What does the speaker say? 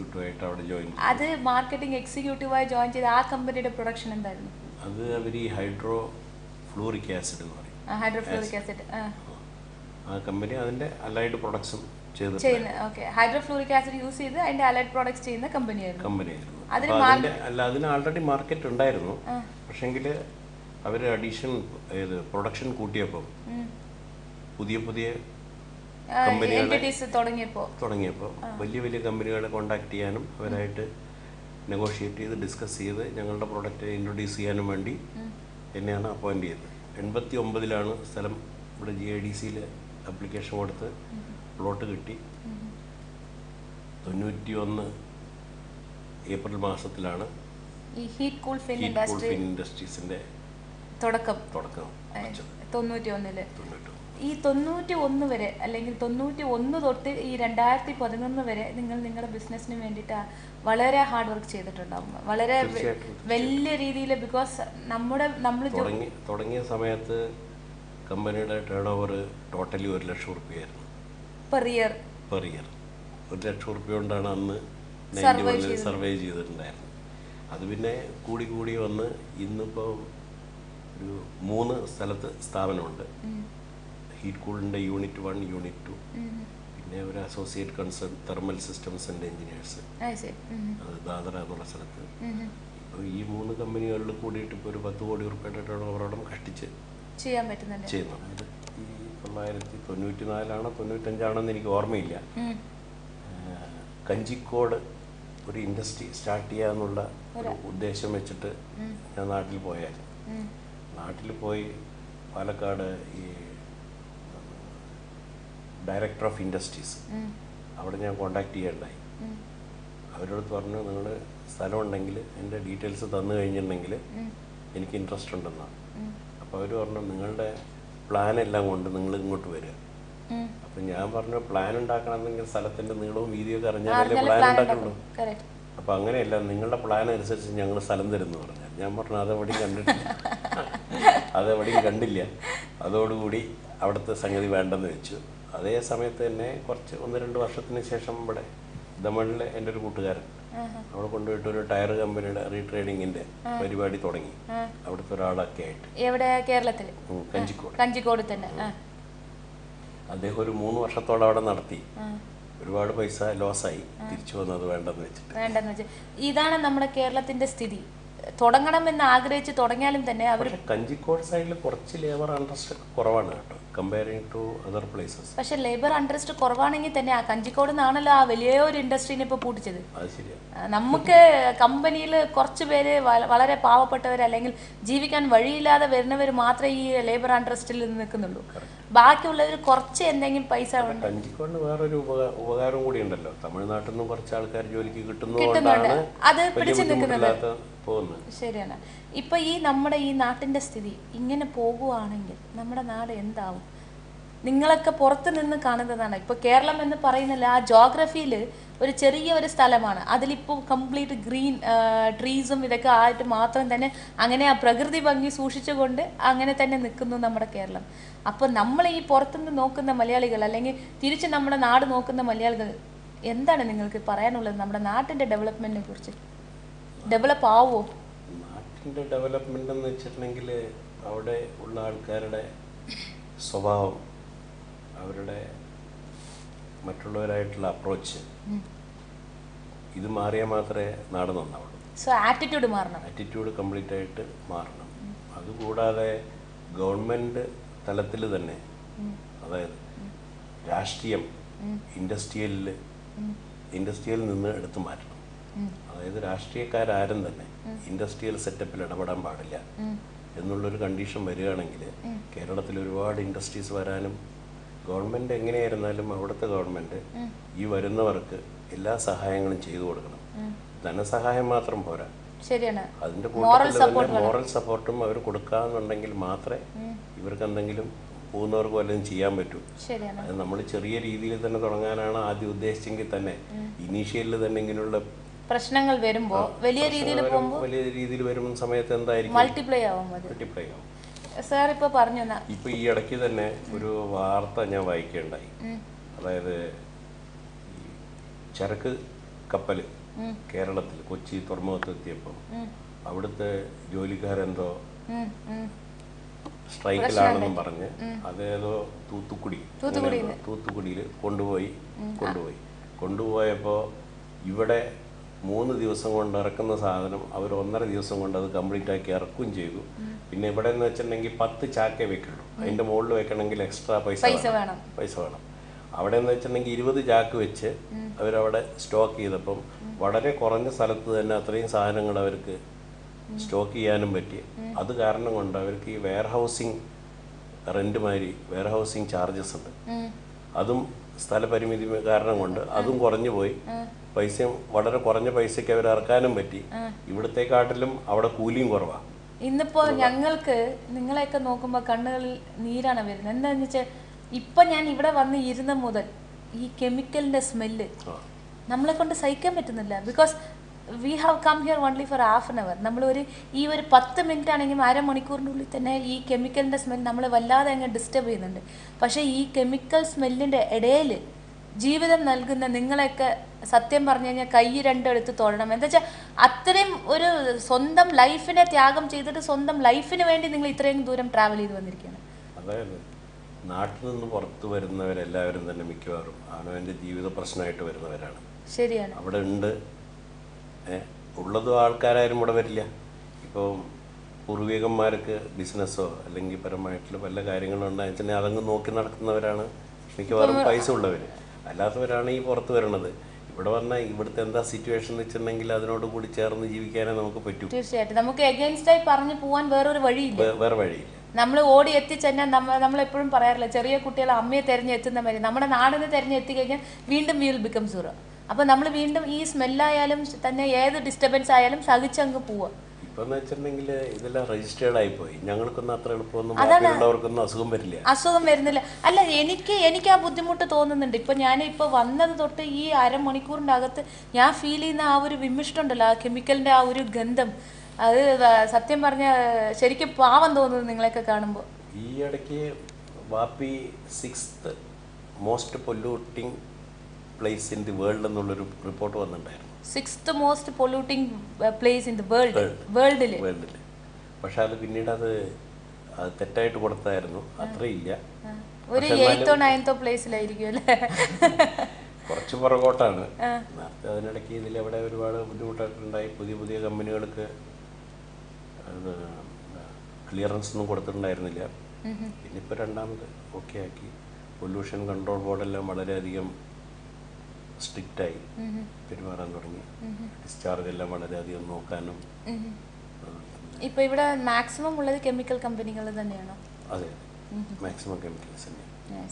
എക്സിക്യൂട്ടീവായിട്ട് അവിടെ ജോയിൻ ചെയ്തു. അത് മാർക്കറ്റിംഗ് എക്സിക്യൂട്ടീവായി ജോയിൻ ചെയ്ത ആ കമ്പനിയുടെ പ്രൊഡക്ഷൻ എന്തായിരുന്നു? അത് അവർ ഈ ഹൈഡ്രോഫ്ലൂറിക് ആസിഡ് എന്ന് പറയും. Hydrofluoric acid. ആ കമ്പനി അതിൻ്റെ അലൈഡ് പ്രൊഡക്ട്സും ചെയ്യുന്ന. ഓക്കെ, ഹൈഡ്രോഫ്ലൂറിക് ആസിഡ് യൂസ് ചെയ്ത് അതിന്റെ അലൈഡ് പ്രോഡക്ട്സ് ചെയ്യുന്ന കമ്പനിയായിരുന്നു. അതിന് ആൾറെഡി മാർക്കറ്റ് ഉണ്ടായിരുന്നു. പക്ഷെങ്കിൽ അവർ അഡീഷൻ പ്രൊഡക്ഷൻ കൂട്ടിയപ്പോൾ പുതിയ പുതിയ കമ്പനികളെ തുടങ്ങിയപ്പോൾ വലിയ വലിയ കമ്പനികളെ കോണ്ടാക്ട് ചെയ്യാനും അവരായിട്ട് നെഗോഷിയേറ്റ് ചെയ്ത് ഡിസ്കസ് ചെയ്ത് ഞങ്ങളുടെ പ്രൊഡക്റ്റ് ഇൻട്രൊഡ്യൂസ് ചെയ്യാനും വേണ്ടി എന്നെയാണ് അപ്പോയിൻ്റ് ചെയ്തത്. 89 സ്ഥലം ഇവിടെ GIDCയിൽ ആപ്ലിക്കേഷൻ കൊടുത്ത് പ്ലോട്ട് കിട്ടി. 91 ഏപ്രിൽ മാസത്തിലാണ് ഈ ഹീറ്റ് കൂൾ ഫിൻ ഇൻഡസ്ട്രീസിന്റെ തുടക്കം 91. ഈ 91 വരെ അല്ലെങ്കിൽ 91 തൊട്ട് ഈ 2011 വരെ നിങ്ങൾ നിങ്ങളുടെ ബിസിനസ്സിന് വേണ്ടിയിട്ട് വളരെ ഹാർഡ് വർക്ക് ചെയ്തിട്ടുണ്ടാവും, വളരെ വലിയ രീതിയിൽ. ബിക്കോസ് നമ്മൾ തുടങ്ങിയ സമയത്ത് കമ്പനിയുടെ ടേൺ ഓവർ ടോട്ടലി 1 ലക്ഷം റുപ്യായിരുന്നു പെർ ഇയർ. 1 ലക്ഷം റുപ്യ കൊണ്ടാണ് അന്ന് സർവൈവ് ചെയ്തിട്ടുണ്ടായിരുന്നത്. അത് പിന്നെ കൂടി കൂടി വന്ന് ഇന്നിപ്പോൾ ഒരു 3 സ്ഥലത്ത് സ്ഥാപനമുണ്ട്. ഹീറ്റ് കൂളിൻ്റെ യൂണിറ്റ് 1, യൂണിറ്റ് 2, പിന്നെ ഒരു associate concern thermal systems and engineers, അത് ദാദറ എന്നുള്ള സ്ഥലത്ത്. ഇപ്പോൾ ഈ 3 കമ്പനികളിൽ കൂടിയിട്ട് ഇപ്പോൾ ഒരു 10 കോടി റുപ്യയുടെ ടേൺ ഓവറോളം കഷ്ടിച്ച് ചെയ്യാൻ പറ്റുന്നുണ്ട്. ചെയ്യുന്നുണ്ട്. 1994 95 എനിക്ക് ഓർമ്മയില്ല. കഞ്ചിക്കോട് ഒരു ഇൻഡസ്ട്രി സ്റ്റാർട്ട് ചെയ്യാന്നുള്ള ഒരു ഉദ്ദേശം വെച്ചിട്ട് ഞാൻ നാട്ടിൽ പോയായിരുന്നു. നാട്ടിൽ പോയി പാലക്കാട് ഈ ഡയറക്ടർ ഓഫ് ഇൻഡസ്ട്രീസ് അവിടെ ഞാൻ കോണ്ടാക്ട് ചെയ്യണ്ടായി. അവരോട് പറഞ്ഞു, നിങ്ങൾ സ്ഥലമുണ്ടെങ്കിൽ എൻ്റെ ഡീറ്റെയിൽസ് തന്നു കഴിഞ്ഞിട്ടുണ്ടെങ്കിൽ എനിക്ക് ഇൻട്രസ്റ്റ് ഉണ്ടെന്നാണ്. അപ്പോൾ അവർ പറഞ്ഞു, നിങ്ങളുടെ പ്ലാൻ എല്ലാം കൊണ്ട് നിങ്ങൾ ഇങ്ങോട്ട് വരിക. അപ്പം ഞാൻ പറഞ്ഞു, പ്ലാൻ ഉണ്ടാക്കണമെന്നെങ്കിൽ സ്ഥലത്തിൻ്റെ നീളവും വീതിയൊക്കെ അറിഞ്ഞാലേ പ്ലാൻ ഉണ്ടാക്കുള്ളൂ. അപ്പം അങ്ങനെയല്ല, നിങ്ങളുടെ പ്ലാൻ അനുസരിച്ച് ഞങ്ങൾ സ്ഥലം തരുമെന്ന് പറഞ്ഞാൽ. ഞാൻ പറഞ്ഞു, അതെവിടെയും കണ്ടില്ല. അതോടുകൂടി അവിടുത്തെ സംഗതി വേണ്ടെന്ന് വെച്ചു. അതേ സമയത്ത് തന്നെ കുറച്ച് 1-2 വർഷത്തിന് ശേഷം ഇവിടെ ദമണിലെ എൻ്റെ ഒരു കൂട്ടുകാരൻ അവിടെ കൊണ്ടുപോയിട്ട് ഒരു ടയർ കമ്പനിയുടെ റീട്രേഡിങ്ങിന്റെ പരിപാടി തുടങ്ങി. അവിടുത്തെ ഒരാളൊക്കെ ആയിട്ട്. എവിടെ? കേരളത്തിൽ കഞ്ചിക്കോട് തന്നെ. അദ്ദേഹം ഒരു 3 വർഷത്തോളം അവിടെ നടത്തി. ഒരുപാട് പൈസ ലോസായി. തിരിച്ചു വന്നത് വേണ്ടെന്ന് വെച്ചിട്ട്. ഇതാണ് നമ്മുടെ കേരളത്തിന്റെ സ്ഥിതി. തുടങ്ങണമെന്ന് ആഗ്രഹിച്ച് തുടങ്ങിയാലും തന്നെ അവർ കഞ്ചിക്കോട് സൈഡിൽ കുറച്ച് ലേബർ അണ്ടർസ്റ്റ് കുറവാണ് കേട്ടോ, കമ്പയറിംഗ് ടു അതർ പ്ലേസസ്. പക്ഷെ ലേബർ അണ്ടർസ്റ്റ് കുറവാണെങ്കിൽ തന്നെ ആ കഞ്ചിക്കോട് നിന്നാണല്ലോ ആ വലിയൊരു ഇൻഡസ്ട്രീനെ ഇപ്പൊ പൂട്ടിച്ചത്. നമുക്ക് കമ്പനിയിൽ കുറച്ച് പേര് വളരെ പാവപ്പെട്ടവർ അല്ലെങ്കിൽ ജീവിക്കാൻ വഴിയില്ലാതെ വരുന്നവർ മാത്രമേ ഈ ലേബർ അണ്ടർസ്റ്റിൽ നിൽക്കുന്നുള്ളൂ. ബാക്കിയുള്ളവർ കുറച്ച് എന്തെങ്കിലും പൈസ. കഞ്ചിക്കോടിന് വേറൊരു ഉപകാരം കൂടി ഉണ്ടല്ലോ, തമിഴ്നാട്ടിൽ നിന്നും കുറച്ച് ആൾക്കാർ ജോലിക്ക് കിട്ടുന്നുണ്ട്, അത് പിടിച്ചു നിൽക്കുന്നുണ്ട്. ശരിയാണ്. ഇപ്പൊ ഈ നമ്മുടെ ഈ നാട്ടിന്റെ സ്ഥിതി ഇങ്ങനെ പോകുവാണെങ്കിൽ നമ്മുടെ നാട് എന്താവും? നിങ്ങളൊക്കെ പുറത്ത് നിന്ന് കാണുന്നതാണ്. ഇപ്പൊ കേരളം എന്ന് പറയുന്നില്ല, ആ ജോഗ്രഫിയിൽ ഒരു ചെറിയ ഒരു സ്ഥലമാണ്. അതിലിപ്പോൾ കംപ്ലീറ്റ് ഗ്രീൻ ട്രീസും ഇതൊക്കെ ആയിട്ട് മാത്രം തന്നെ അങ്ങനെ ആ പ്രകൃതി ഭംഗി സൂക്ഷിച്ചുകൊണ്ട് അങ്ങനെ തന്നെ നിൽക്കുന്നു നമ്മുടെ കേരളം. അപ്പൊ നമ്മൾ ഈ പുറത്തുനിന്ന് നോക്കുന്ന മലയാളികൾ അല്ലെങ്കിൽ തിരിച്ച് നമ്മുടെ നാട് നോക്കുന്ന മലയാളികൾ എന്താണ് നിങ്ങൾക്ക് പറയാനുള്ളത് നമ്മുടെ നാട്ടിന്റെ ഡെവലപ്മെന്റിനെ കുറിച്ച്? ഡെവലപ്പ് ആവോ? നാട്ടിന്റെ ഡെവലപ്മെന്റ് എന്ന് വെച്ചിട്ടുണ്ടെങ്കിൽ അവിടെ ഉള്ള ആൾക്കാരുടെ സ്വഭാവം, അവരുടെ മറ്റുള്ളവരായിട്ടുള്ള അപ്രോച്ച്, ഇത് മാറിയാൽ മാത്രമേ നാട് നന്നാവുള്ളൂ. സോ ആറ്റിറ്റ്യൂഡ് മാറണം. ആറ്റിറ്റ്യൂഡ് കംപ്ലീറ്റ് ആയിട്ട് മാറണം. അതുകൂടാതെ ഗവൺമെൻറ് തലത്തിൽ തന്നെ, അതായത് രാഷ്ട്രീയം ഇൻഡസ്ട്രിയലിൽ നിന്ന് എടുത്തു മാറ്റണം. അതായത് രാഷ്ട്രീയക്കാരും തന്നെ ഇൻഡസ്ട്രിയൽ സെറ്റപ്പിൽ ഇടപെടാൻ പാടില്ല എന്നുള്ളൊരു കണ്ടീഷൻ വരികയാണെങ്കിൽ കേരളത്തിൽ ഒരുപാട് ഇൻഡസ്ട്രീസ് വരാനും, ഗവൺമെൻറ് എങ്ങനെയായിരുന്നാലും അവിടുത്തെ ഗവൺമെൻറ് ഈ വരുന്നവർക്ക് എല്ലാ സഹായങ്ങളും ചെയ്തു കൊടുക്കണം. ധനസഹായം മാത്രം പോരാ, അതിൻ്റെ കൂട്ടത്തിൽ തന്നെ മോറൽ സപ്പോർട്ടും അവർ കൊടുക്കാന്നുണ്ടെങ്കിൽ മാത്രമേ ഇവർക്ക് എന്തെങ്കിലും പോകുന്നവർക്ക് വല്ലതും ചെയ്യാൻ പറ്റൂ. അത് നമ്മൾ ചെറിയ രീതിയിൽ തന്നെ തുടങ്ങാനാണ് ആദ്യം ഉദ്ദേശിച്ചെങ്കിൽ തന്നെ ഇനീഷ്യലിൽ തന്നെ ഇങ്ങനെയുള്ള പ്രശ്നങ്ങൾ വരുമ്പോൾ വലിയ രീതിയിൽ വരുന്ന സമയത്ത് എന്തായിരിക്കും മൾട്ടിപ്ലൈ ആവും. സാർ ഇപ്പൊ പറഞ്ഞു, ഇപ്പൊ ഈ ഇടയ്ക്ക് തന്നെ ഒരു വാർത്ത ഞാൻ വായിക്കുകയുണ്ടായി. അതായത് ചരക്ക് കപ്പൽ കേരളത്തിൽ കൊച്ചി തുറമുഖത്തെത്തിയപ്പോൾ അവിടുത്തെ ജോലിക്കാരെന്തോ സ്ട്രൈക്കിലാണെന്നും പറഞ്ഞ് അതേതോ തൂത്തുക്കുടിയിൽ കൊണ്ടുപോയപ്പോൾ ഇവിടെ 3 ദിവസം കൊണ്ട് ഇറക്കുന്ന സാധനം അവർ 1.5 ദിവസം കൊണ്ട് അത് കംപ്ലീറ്റ് ആക്കി ഇറക്കുകയും ചെയ്തു. പിന്നെ ഇവിടെ എന്ന് വെച്ചിട്ടുണ്ടെങ്കിൽ 10 ചാക്കേ വെക്കുള്ളൂ, അതിൻ്റെ മുകളിൽ വെക്കണമെങ്കിൽ എക്സ്ട്രാ പൈസ വേണം. അവിടെ എന്ന് വെച്ചിട്ടുണ്ടെങ്കിൽ 20 ചാക്ക് വെച്ച് അവരവിടെ സ്റ്റോക്ക് ചെയ്തപ്പം വളരെ കുറഞ്ഞ സ്ഥലത്ത് തന്നെ അത്രയും സാധനങ്ങൾ അവർക്ക് സ്റ്റോക്ക് ചെയ്യാനും പറ്റി. അത് കാരണം കൊണ്ട് അവർക്ക് ഈ വെയർഹൗസിങ് വെയർഹൗസിങ് ചാർജസ് ഉണ്ട്, അതും സ്ഥലപരിമിതി കാരണം കൊണ്ട് അതും കുറഞ്ഞു പോയി. പൈസയും വളരെ കുറഞ്ഞ പൈസയ്ക്ക് അവർ ഇറക്കാനും പറ്റി. ഇവിടത്തെക്കാട്ടിലും അവിടെ കൂലിയും കുറവാണ്. ഇന്നിപ്പോ ഞങ്ങൾക്ക് നിങ്ങളെയൊക്കെ നോക്കുമ്പോൾ കണ്ണുകളിൽ നീരാണ് വരുന്നത്. എന്താണെന്ന് വെച്ചാൽ ഇപ്പൊ ഞാൻ ഇവിടെ വന്ന് ഇരുന്ന മുതൽ ഈ കെമിക്കലിന്റെ സ്മെല്ല് നമ്മളെ കൊണ്ട് സഹിക്കാൻ പറ്റുന്നില്ല. Because we have come here only for half an hour. നമ്മളൊരു ഈ ഒരു 10 മിനിറ്റ് ആണെങ്കിലും അരമണിക്കൂറിൻ്റെ ഉള്ളിൽ തന്നെ ഈ കെമിക്കലിൻ്റെ സ്മെൽ നമ്മൾ വല്ലാതെ അങ്ങ് ഡിസ്റ്റർബ് ചെയ്യുന്നുണ്ട്. പക്ഷേ ഈ കെമിക്കൽ സ്മെല്ലിൻ്റെ ഇടയിൽ ജീവിതം നൽകുന്ന നിങ്ങളെയൊക്കെ സത്യം പറഞ്ഞു കഴിഞ്ഞാൽ കൈ രണ്ടെടുത്ത് തൊഴണം. എന്താ വെച്ചാൽ അത്രയും ഒരു സ്വന്തം ലൈഫിനെ ത്യാഗം ചെയ്തിട്ട് സ്വന്തം ലൈഫിന് വേണ്ടി നിങ്ങൾ ഇത്രയും ദൂരം ട്രാവൽ ചെയ്ത് വന്നിരിക്കുകയാണ്. അതായത് നാട്ടിൽ നിന്ന് പുറത്ത് വരുന്നവരെല്ലാവരും തന്നെ മിക്കവാറും അവനവൻ്റെ ജീവിത പ്രശ്നമായിട്ട് വരുന്നവരാണ്. ശരിയാണ്. അവിടെ ഉണ്ട് ഉള്ളതും ആൾക്കാരും ഇവിടെ വരില്ല. ഇപ്പോൾ പൂർവികന്മാർക്ക് ബിസിനസ്സോ അല്ലെങ്കിൽ പരമായിട്ടുള്ള വല്ല കാര്യങ്ങളും ഉണ്ടായി അതങ്ങ് നോക്കി നടക്കുന്നവരാണ് മിക്കവാറും പൈസ ഉള്ളവർ. അല്ലാത്തവരാണ് ഈ പുറത്ത് വരണത്. ഇവിടെ വന്നാൽ ഇവിടുത്തെ എന്താ സിറ്റുവേഷൻ എന്ന് വെച്ചിട്ടുണ്ടെങ്കിൽ അതിനോട് കൂടി ചേർന്ന് ജീവിക്കാനേ നമുക്ക് പറ്റൂ. തീർച്ചയായിട്ടും നമുക്ക് എഗെയിൻസ്റ്റായി പറഞ്ഞു പോകാൻ വേറെ വഴിയില്ല. നമ്മൾ ഓടി എത്തിച്ചെന്നാൽ നമ്മളെപ്പോഴും പറയാറില്ല, ചെറിയ കുട്ടികളെ അമ്മയെ തിരഞ്ഞെത്തുന്ന മാതിരി നമ്മുടെ നാടിനെ തിരഞ്ഞെത്തി കഴിഞ്ഞാൽ വീണ്ടും വി വിൽ ബിക്കം സീറോ. അപ്പോൾ നമ്മൾ വീണ്ടും ഈ സ്മെല്ലായാലും തന്നെ ഏത് ഡിസ്റ്റർബൻസ് ആയാലും സഹിച്ചങ്ങ് പോവുക. ഇപ്പം വെച്ചിട്ടുണ്ടെങ്കിൽ ഇതെല്ലാം രജിസ്റ്റേർഡ് ആയിപ്പോയി. ഞങ്ങൾക്കൊന്നും അത്ര എളുപ്പമൊന്നും അസുഖം വരുന്നില്ല. അല്ല, എനിക്ക് ആ ബുദ്ധിമുട്ട് തോന്നുന്നുണ്ട്. ഇപ്പം ഞാനിപ്പോൾ വന്നത് തൊട്ട് ഈ അരമണിക്കൂറിൻ്റെ അകത്ത് ഞാൻ ഫീൽ ചെയ്യുന്ന ആ ഒരു വിമിഷ്ടമുണ്ടല്ലോ, ആ കെമിക്കലിൻ്റെ ആ ഒരു ഗന്ധം, അത് സത്യം പറഞ്ഞാൽ ശരിക്കും പാവം തോന്നുന്നു നിങ്ങളെയൊക്കെ കാണുമ്പോൾ. ഈ ഇടയ്ക്ക് വാപ്പി 6th most polluting place in the world എന്നുള്ളൊരു റിപ്പോർട്ട് വന്നിട്ടുണ്ടായിരുന്നു. 6th most polluting place in the വേൾഡിൽ. പക്ഷെ അത് പിന്നീട് അത് തെറ്റായിട്ട് കൊടുത്തായിരുന്നു. അത്രയില്ല, ഒരു 8th or 9th പ്ലേസിലായിരിക്കും അല്ലേ, കുറച്ച് പുറകോട്ടാണ്. നേരത്തെ അതിനിടയ്ക്ക് ഇതിലെവിടെ ഒരുപാട് ബുദ്ധിമുട്ടൊക്കെ ഉണ്ടായി. പുതിയ കമ്പനികൾക്ക് അത് ക്ലിയറൻസ് ഒന്നും കൊടുത്തിട്ടുണ്ടായിരുന്നില്ല. പിന്നിപ്പോൾ രണ്ടാമത് ഓക്കെ ആക്കി. പൊല്യൂഷൻ കൺട്രോൾ ബോർഡെല്ലാം വളരെയധികം സ്ട്രിക്റ്റായി പെരുമാറാൻ തുടങ്ങി. ഡിസ്ചാർജ് എല്ലാം വളരെയധികം നോക്കാനും. ഇപ്പോൾ ഇവിടെ മാക്സിമം ഉള്ളത് കെമിക്കൽ കമ്പനികൾ തന്നെയാണോ? അതെ, മാക്സിമം കെമിക്കൽസ് തന്നെയാണ്.